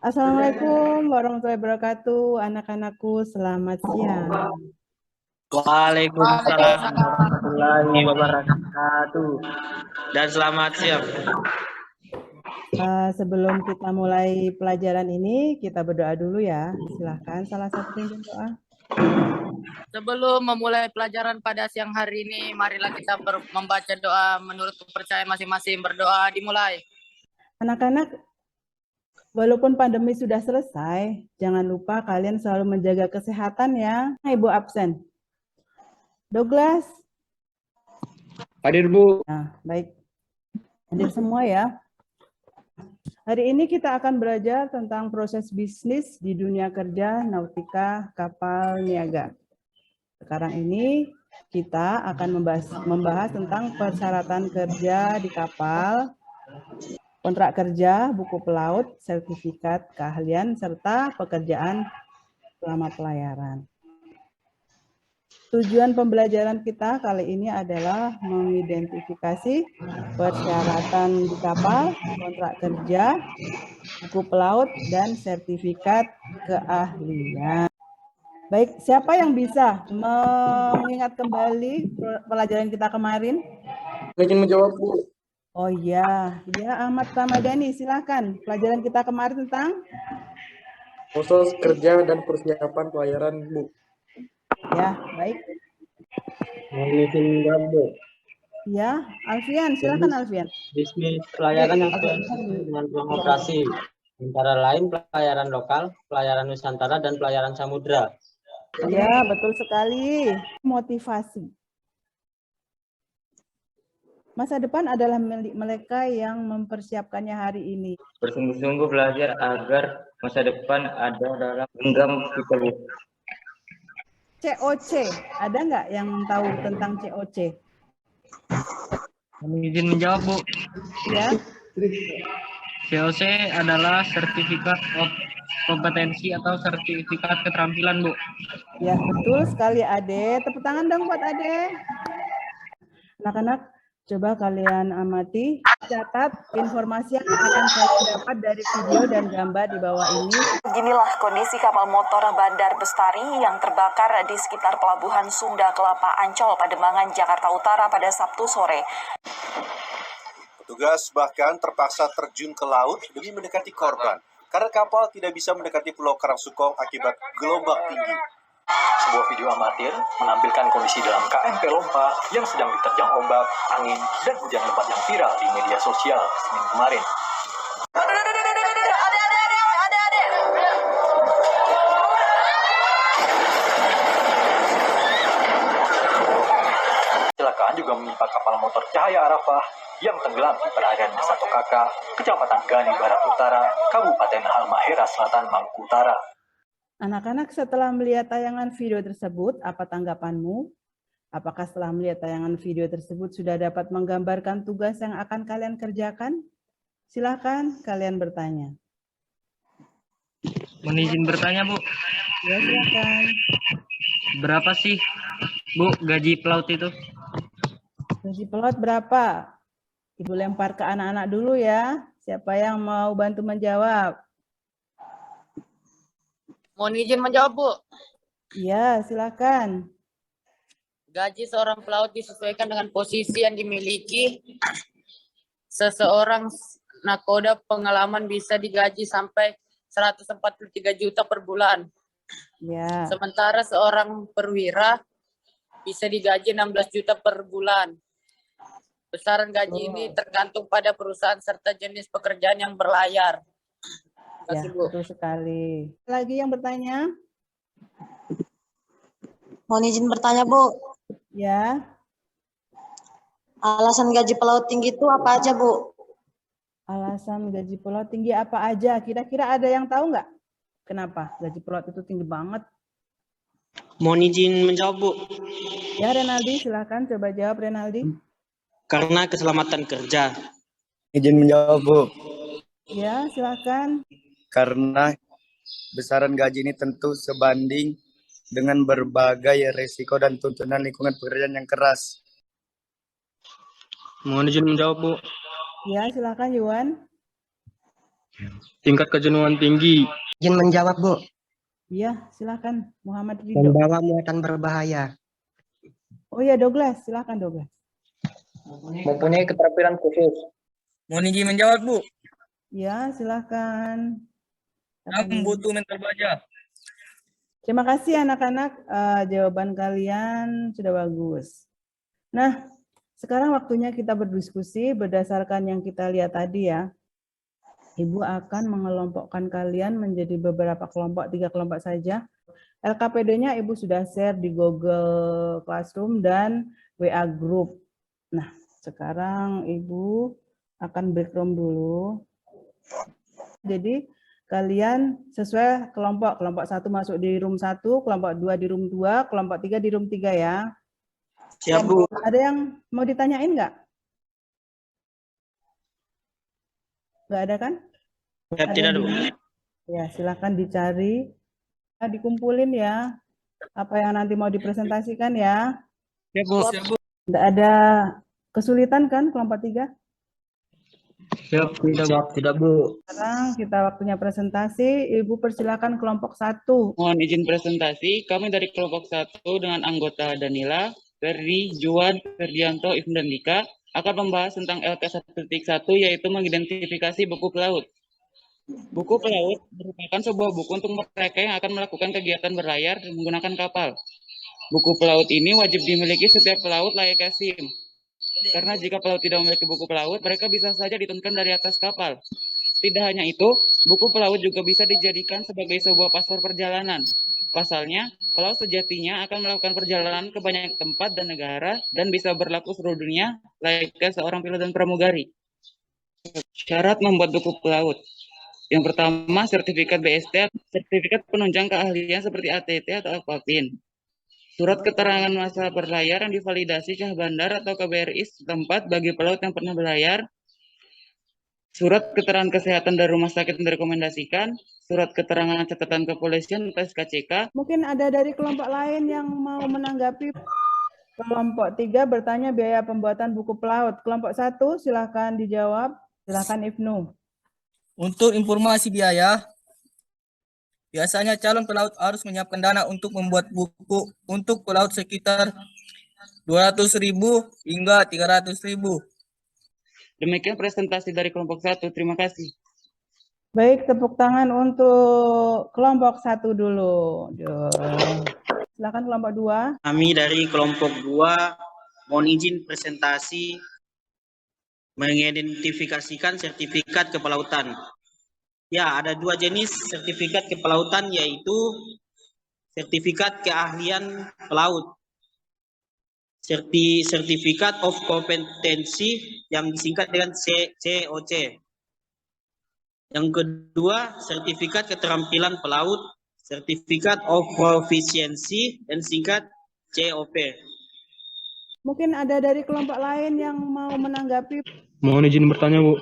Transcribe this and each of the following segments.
Assalamualaikum warahmatullahi wabarakatuh. Anak-anakku, selamat siang. Waalaikumsalam Waalaikumsalam. warahmatullahi wabarakatuh. Dan selamat siang. Sebelum kita mulai pelajaran ini, kita berdoa dulu ya. Silahkan salah satu pimpin doa. Sebelum memulai pelajaran pada siang hari ini, marilah kita membaca doa menurut kepercayaan masing-masing. Berdoa dimulai. Anak-anak, walaupun pandemi sudah selesai, jangan lupa kalian selalu menjaga kesehatan ya. Ibu absen. Douglas. Hadir, Bu. Nah, baik. Hadir semua ya. Hari ini kita akan belajar tentang proses bisnis di dunia kerja nautika kapal niaga. Sekarang ini kita akan membahas tentang persyaratan kerja di kapal, kontrak kerja, buku pelaut, sertifikat keahlian, serta pekerjaan selama pelayaran. Tujuan pembelajaran kita kali ini adalah mengidentifikasi persyaratan di kapal, kontrak kerja, buku pelaut, dan sertifikat keahlian. Baik, siapa yang bisa mengingat kembali pelajaran kita kemarin? Ingin menjawab, Bu. Oh iya, ya Ahmad Ramadhani, silakan. Pelajaran kita kemarin tentang? Proses kerja dan persiapan pelayaran, Bu. Ya, baik. Izin menjawab, Bu. Ya, Alfian, silakan Alfian. Bisnis pelayaran yang sesuai dengan ruang operasi, antara lain pelayaran lokal, pelayaran Nusantara, dan pelayaran samudra. Ya, betul sekali. Motivasi. Masa depan adalah milik mereka yang mempersiapkannya hari ini. Bersungguh-sungguh belajar agar masa depan ada dalam genggam kita, Bu. COC, ada nggak yang tahu tentang COC? Izin menjawab, Bu. Ya. COC adalah sertifikat kompetensi atau sertifikat keterampilan, Bu. Ya, betul sekali, Ade. Tepuk tangan dong buat Ade. Anak-anak, coba kalian amati, catat informasi yang akan kalian dapat dari video dan gambar di bawah ini. Beginilah kondisi kapal motor Bandar Bestari yang terbakar di sekitar Pelabuhan Sunda Kelapa Ancol, Pademangan, Jakarta Utara pada Sabtu sore. Petugas bahkan terpaksa terjun ke laut demi mendekati korban, karena kapal tidak bisa mendekati Pulau Karangasukong akibat gelombang tinggi. Sebuah video amatir menampilkan kondisi dalam KMP Lompa yang sedang diterjang ombak, angin, dan hujan lebat yang viral di media sosial Senin kemarin. Kecelakaan juga menimpa kapal motor Cahaya Arafah yang tenggelam di perairan Desa Tokaka, Kecamatan Gani Barat Utara, Kabupaten Halmahera Selatan, Maluku Utara. Anak-anak, setelah melihat tayangan video tersebut, apa tanggapanmu? Apakah setelah melihat tayangan video tersebut sudah dapat menggambarkan tugas yang akan kalian kerjakan? Silahkan kalian bertanya. Mohon izin bertanya, Bu. Ya, silakan. Berapa sih, Bu, gaji pelaut itu? Gaji pelaut berapa? Ibu lempar ke anak-anak dulu ya. Siapa yang mau bantu menjawab? Mohon izin menjawab, Bu. Ya, silakan. Gaji seorang pelaut disesuaikan dengan posisi yang dimiliki. Seseorang nakoda pengalaman bisa digaji sampai 143 juta per bulan. Ya. Sementara seorang perwira bisa digaji 16 juta per bulan. Besaran gaji ini tergantung pada perusahaan serta jenis pekerjaan yang berlayar. Ya, betul sekali. Lagi yang bertanya? Mohon izin bertanya, Bu. Ya. Alasan gaji pelaut tinggi itu apa aja, Bu? Alasan gaji pelaut tinggi apa aja? Kira-kira ada yang tahu nggak? Kenapa gaji pelaut itu tinggi banget? Mohon izin menjawab, Bu. Ya, Renaldi, silakan coba jawab, Renaldi. Karena keselamatan kerja. Izin menjawab, Bu. Ya, silakan. Karena besaran gaji ini tentu sebanding dengan berbagai resiko dan tuntunan lingkungan pekerjaan yang keras. Mohon izin menjawab, Bu. Ya, silakan Yuan. Tingkat kejenuhan tinggi. Izin menjawab, Bu. Iya, silakan Muhammad Ridho. Membawa muatan berbahaya. Oh iya, Douglas, silakan Douglas. Mempunyai keterampilan khusus. Mohon izin menjawab, Bu. Ya, silakan. Butuh mental baja. Terima kasih anak-anak, jawaban kalian sudah bagus. Nah, sekarang waktunya kita berdiskusi berdasarkan yang kita lihat tadi ya. Ibu akan mengelompokkan kalian menjadi beberapa kelompok, 3 kelompok saja. LKPD-nya Ibu sudah share di Google Classroom dan WA Group. Nah, sekarang Ibu akan break room dulu. Jadi, kalian sesuai kelompok. Kelompok 1 masuk di room 1, kelompok 2 di room 2, kelompok 3 di room 3 ya. Siap, Bu. Ada yang mau ditanyain nggak? Nggak ada kan? Siap, tidak, Bu. Ya, silakan dicari. Nah, dikumpulin ya. Apa yang nanti mau dipresentasikan ya. Siap, Bu. Siap, Bu. Nggak ada kesulitan kan kelompok 3? Siap, tidak, Bu. Sekarang kita waktunya presentasi. Ibu persilakan kelompok 1. Mohon izin presentasi, kami dari kelompok 1 dengan anggota Danila, Ferdi, Juan, Ferdianto, Ibnu dan Dika akan membahas tentang LK1.1 yaitu mengidentifikasi buku pelaut. Buku pelaut merupakan sebuah buku untuk mereka yang akan melakukan kegiatan berlayar dan menggunakan kapal. Buku pelaut ini wajib dimiliki setiap pelaut layaknya SIM. Karena jika pelaut tidak memiliki buku pelaut, mereka bisa saja diturunkan dari atas kapal. Tidak hanya itu, buku pelaut juga bisa dijadikan sebagai sebuah paspor perjalanan. Pasalnya, pelaut sejatinya akan melakukan perjalanan ke banyak tempat dan negara dan bisa berlaku seluruh dunia layaknya seorang pilot dan pramugari. Syarat membuat buku pelaut. Yang pertama, sertifikat BST, sertifikat penunjang keahlian seperti ATT atau Aquafin. Surat keterangan masa berlayar yang divalidasi Syah Bandar atau KBRI setempat bagi pelaut yang pernah berlayar. Surat keterangan kesehatan dari rumah sakit yang direkomendasikan. Surat keterangan catatan kepolisian atau SKCK. Mungkin ada dari kelompok lain yang mau menanggapi. Kelompok 3 bertanya biaya pembuatan buku pelaut. Kelompok 1 silakan dijawab. Silakan Ibnu. Untuk informasi biaya, biasanya calon pelaut harus menyiapkan dana untuk membuat buku untuk pelaut sekitar 200.000 hingga 300.000. Demikian presentasi dari kelompok 1. Terima kasih. Baik, tepuk tangan untuk kelompok 1 dulu. Silakan kelompok 2. Kami dari kelompok 2 mohon izin presentasi mengidentifikasikan sertifikat kepelautan. Ya, ada 2 jenis sertifikat kepelautan yaitu sertifikat keahlian pelaut, sertifikat of kompetensi yang disingkat dengan COC. Yang kedua, sertifikat keterampilan pelaut, sertifikat of proficiency dan singkat COP. Mungkin ada dari kelompok lain yang mau menanggapi. Mohon izin bertanya, Bu.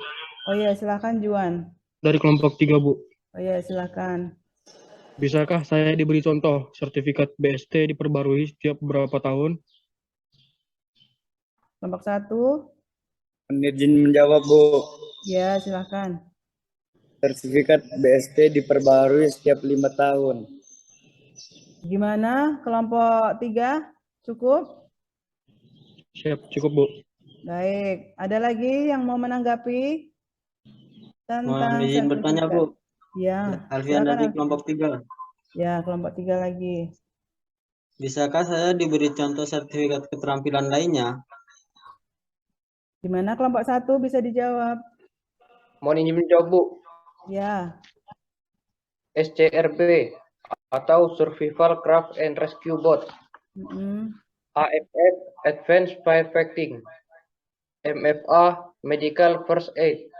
Oh iya, silakan Juan. Dari kelompok 3, Bu. Oh iya, silakan. Bisakah saya diberi contoh sertifikat BST diperbarui setiap berapa tahun? Kelompok 1. Izin menjawab, Bu. Ya, silakan. Sertifikat BST diperbarui setiap 5 tahun. Gimana? Kelompok 3? Cukup? Siap, cukup, Bu. Baik. Ada lagi yang mau menanggapi? Mohon izin bertanya, Bu. Ya. Alfian dari kelompok 3. Ya, kelompok 3 lagi. Bisakah saya diberi contoh sertifikat keterampilan lainnya? Gimana kelompok 1 bisa dijawab? Mohon izin menjawab, Bu. Ya. SCRB atau Survival Craft and Rescue Boat. AFF Advanced Firefighting. MFA Medical First Aid.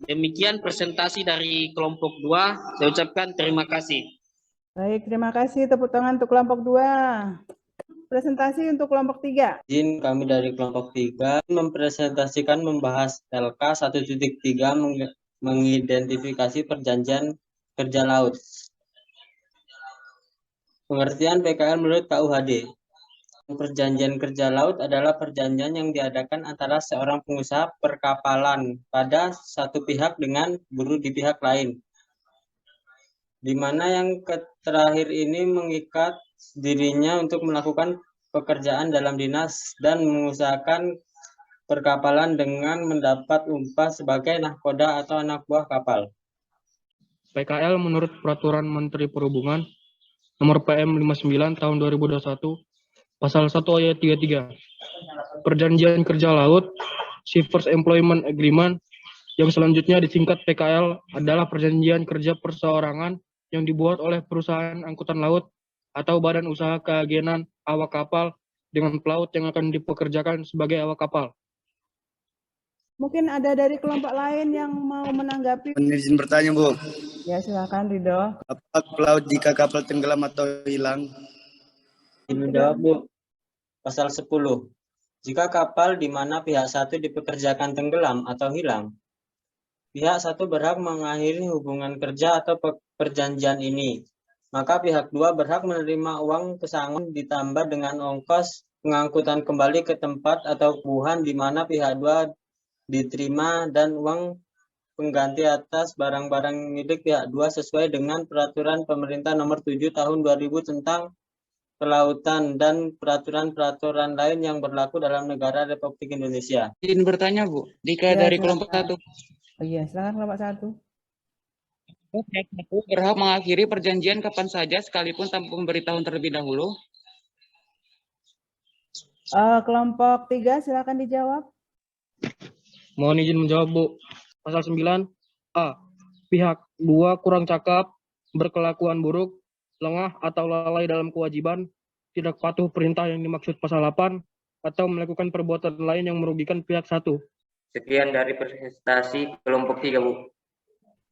Demikian presentasi dari kelompok 2. Saya ucapkan terima kasih. Baik, terima kasih. Tepuk tangan untuk kelompok 2. Presentasi untuk kelompok 3. Izin kami dari kelompok 3 mempresentasikan membahas LK 1.3 mengidentifikasi perjanjian kerja laut. Pengertian PKL menurut KUHD. perjanjian kerja laut adalah perjanjian yang diadakan antara seorang pengusaha perkapalan pada satu pihak dengan buruh di pihak lain, di mana yang terakhir ini mengikat dirinya untuk melakukan pekerjaan dalam dinas dan mengusahakan perkapalan dengan mendapat upah sebagai nahkoda atau anak buah kapal. PKL menurut Peraturan Menteri Perhubungan Nomor PM 59 Tahun 2021, Pasal 1 Ayat 33. Perjanjian kerja laut, Shippers Employment Agreement, yang selanjutnya disingkat PKL, adalah perjanjian kerja perseorangan yang dibuat oleh perusahaan angkutan laut atau badan usaha keagenan awak kapal dengan pelaut yang akan dipekerjakan sebagai awak kapal. Mungkin ada dari kelompok lain yang mau menanggapi. Mohon izin bertanya, Bu. Ya, silakan Ridho. Apa pelaut jika kapal tenggelam atau hilang? Menjawab, Bu. Pasal 10. Jika kapal di mana pihak satu dipekerjakan tenggelam atau hilang, pihak satu berhak mengakhiri hubungan kerja atau perjanjian ini. Maka pihak dua berhak menerima uang pesangon ditambah dengan ongkos pengangkutan kembali ke tempat atau pelabuhan di mana pihak dua diterima dan uang pengganti atas barang-barang milik pihak dua sesuai dengan Peraturan Pemerintah Nomor 7 Tahun 2000 tentang Kelautan dan peraturan-peraturan lain yang berlaku dalam negara Republik Indonesia. Izin bertanya, Bu. Jika Ya, dari silakan. kelompok 1, Oh iya, silakan kelompok 1. berhak mengakhiri perjanjian kapan saja sekalipun tanpa pemberitahuan terlebih dahulu. Kelompok 3, silakan dijawab. Mohon izin menjawab, Bu. Pasal 9 A. Pihak 2 kurang cakap, berkelakuan buruk, lengah atau lalai dalam kewajiban, tidak patuh perintah yang dimaksud pasal 8, atau melakukan perbuatan lain yang merugikan pihak 1. Sekian dari presentasi kelompok 3, Bu.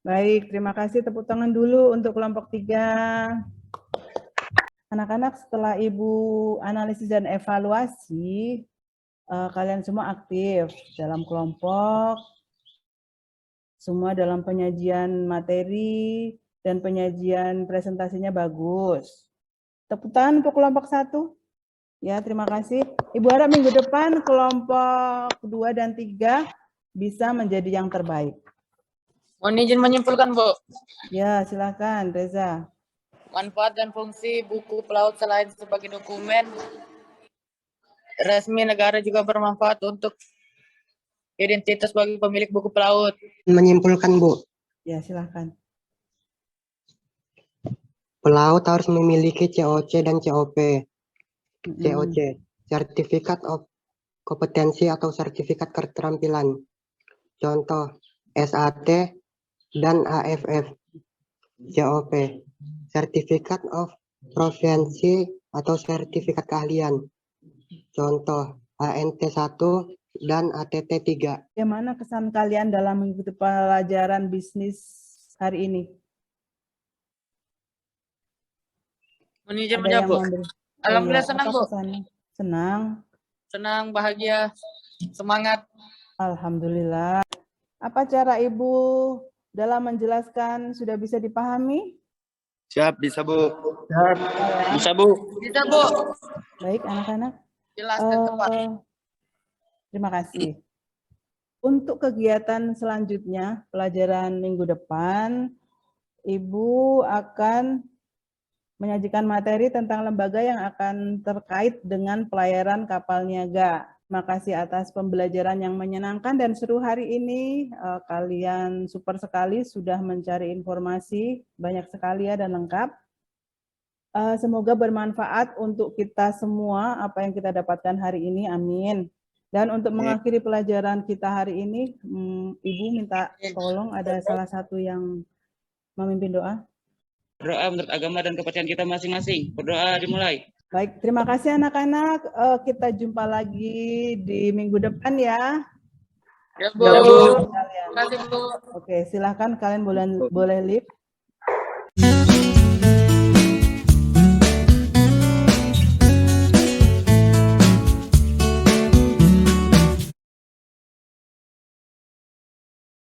Baik, terima kasih. Tepuk tangan dulu untuk kelompok 3. Anak-anak, setelah Ibu analisis dan evaluasi, kalian semua aktif dalam kelompok, semua dalam penyajian materi, dan penyajian presentasinya bagus. Tepuk tangan untuk kelompok 1. Ya, terima kasih. Ibu harap minggu depan kelompok 2 dan 3 bisa menjadi yang terbaik. Mohon izin menyimpulkan, Bu. Ya, silakan Reza. Manfaat dan fungsi buku pelaut selain sebagai dokumen resmi negara juga bermanfaat untuk identitas bagi pemilik buku pelaut. Menyimpulkan, Bu. Ya, silakan. Pelaut harus memiliki COC dan COP. COC, Certificate of Kompetensi atau Sertifikat Keterampilan. Contoh, SAT dan AFF. COP, Certificate of Proficiency atau Sertifikat Keahlian. Contoh, ANT1 dan ATT3. Bagaimana kesan kalian dalam mengikuti pelajaran bisnis hari ini? Mohon izin Ada menjawab, yang Bu. memberi- Alhamdulillah Iya, senang, apa Bu. kesannya? Senang. Senang, bahagia, semangat. Alhamdulillah. Apa cara Ibu dalam menjelaskan sudah bisa dipahami? Siap, bisa, Bu. Siap. Bisa, Bu. Bisa, Bu. Baik, anak-anak. Jelas dan tepat. Terima kasih. Untuk kegiatan selanjutnya, pelajaran minggu depan, Ibu akan menyajikan materi tentang lembaga yang akan terkait dengan pelayaran kapal niaga. Terima kasih atas pembelajaran yang menyenangkan dan seru hari ini. Kalian super sekali sudah mencari informasi, banyak sekali ya dan lengkap. Semoga bermanfaat untuk kita semua apa yang kita dapatkan hari ini, amin. Dan untuk mengakhiri pelajaran kita hari ini, Ibu minta tolong ada salah satu yang memimpin doa. Berdoa menurut agama dan kepercayaan kita masing-masing. Berdoa dimulai. Baik, terima kasih anak-anak. Kita jumpa lagi di minggu depan ya. Ya, Bu. Ya, Bu. Terima kasih, Bu. Oke, silakan kalian boleh leave.